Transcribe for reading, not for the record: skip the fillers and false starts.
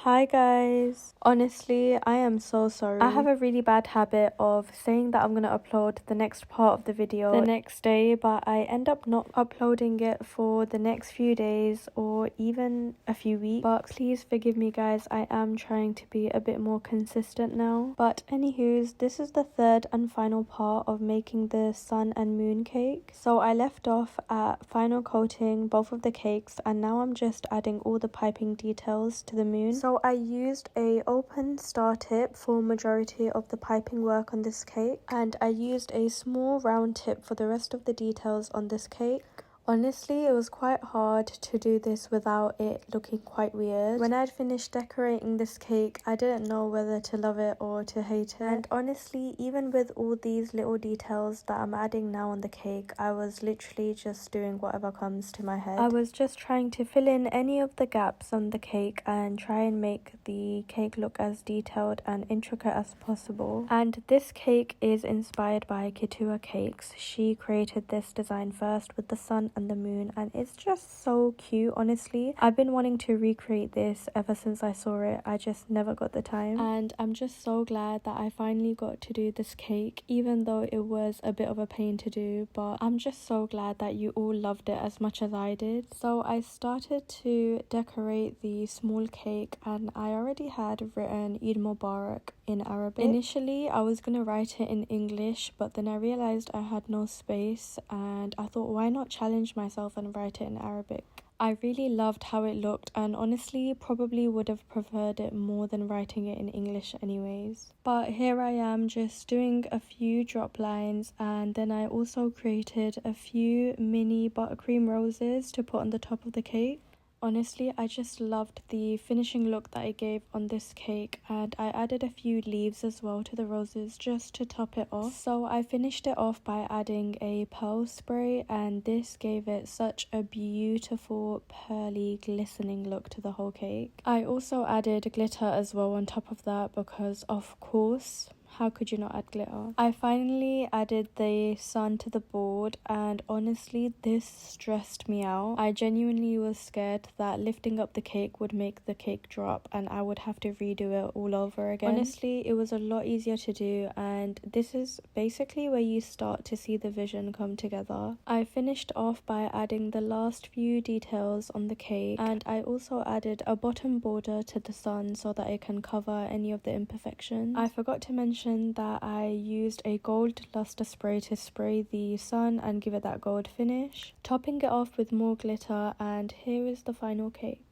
Hi guys, honestly I am so sorry. I have a really bad habit of saying that I'm gonna upload the next part of the video the next day, but I end up not uploading it for the next few days or even a few weeks. But please forgive me guys, I am trying to be a bit more consistent now. But anywho's, this is the third and final part of making the sun and moon cake. So I left off at final coating both of the cakes and now I'm just adding all the piping details to the moon. So I used a open star tip for majority of the piping work on this cake, and I used a small round tip for the rest of the details on this cake. Honestly, it was quite hard to do this without it looking quite weird. When I'd finished decorating this cake, I didn't know whether to love it or to hate it. And honestly, even with all these little details that I'm adding now on the cake, I was literally just doing whatever comes to my head. I was just trying to fill in any of the gaps on the cake and try and make the cake look as detailed and intricate as possible. And this cake is inspired by Kitua Cakes. She created this design first with the sun and the moon, and it's just so cute. Honestly, I've been wanting to recreate this ever since I saw it. I just never got the time, and I'm just so glad that I finally got to do this cake, even though it was a bit of a pain to do. But I'm just so glad that you all loved it as much as I did. So I started to decorate the small cake and I already had written Eid Mubarak in Arabic. Initially I was gonna write it in English, but then I realized I had no space and I thought, why not challenge myself and write it in Arabic. I really loved how it looked and honestly probably would have preferred it more than writing it in English anyways. But here I am just doing a few drop lines, and then I also created a few mini buttercream roses to put on the top of the cake. Honestly, I just loved the finishing look that it gave on this cake, and I added a few leaves as well to the roses just to top it off. So I finished it off by adding a pearl spray, and this gave it such a beautiful pearly glistening look to the whole cake. I also added glitter as well on top of that because of course, how could you not add glitter? I finally added the sun to the board, and honestly this stressed me out. I genuinely was scared that lifting up the cake would make the cake drop and I would have to redo it all over again. Honestly, it was a lot easier to do, and this is basically where you start to see the vision come together. I finished off by adding the last few details on the cake, and I also added a bottom border to the sun so that it can cover any of the imperfections. I forgot to mention that I used a gold luster spray to spray the sun and give it that gold finish, topping it off with more glitter, and here is the final cake.